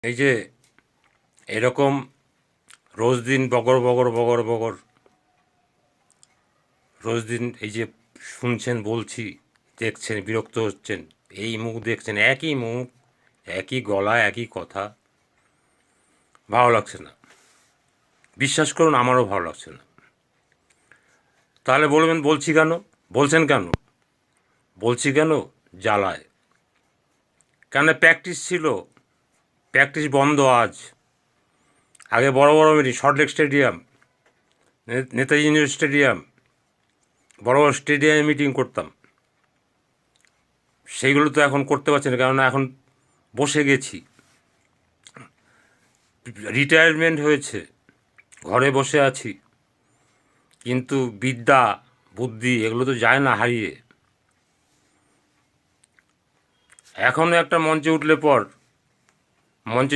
এই যে এরকম রোজ দিন বগর বগর বগর বগর রোজ দিন এই যে শুনছেন, বলছি, দেখছেন, বিরক্ত হচ্ছেন, এই মুখ দেখছেন, একই মুখ, একই গলা, একই কথা, ভালো লাগছে না। বিশ্বাস করুন, আমারও ভালো লাগছে না। তাহলে বলবেন বলছি কেন? বলছেন কেন? বলছি কেন? জ্বালায়। কেন? প্র্যাকটিস ছিল, প্র্যাকটিস বন্ধ আজ। আগে বড় বড় meeting, Salt Lake stadium, Netaji university stadium, বড় বড় স্টেডিয়ামে মিটিং করতাম। সেইগুলো তো এখন করতে পারছি না, কেননা এখন বসে গেছি, রিটায়ারমেন্ট হয়েছে, ঘরে বসে আছি। কিন্তু বিদ্যা, বুদ্ধি এগুলো তো যায় না হারিয়ে। এখনও একটা মঞ্চে উঠলে পর, মঞ্চে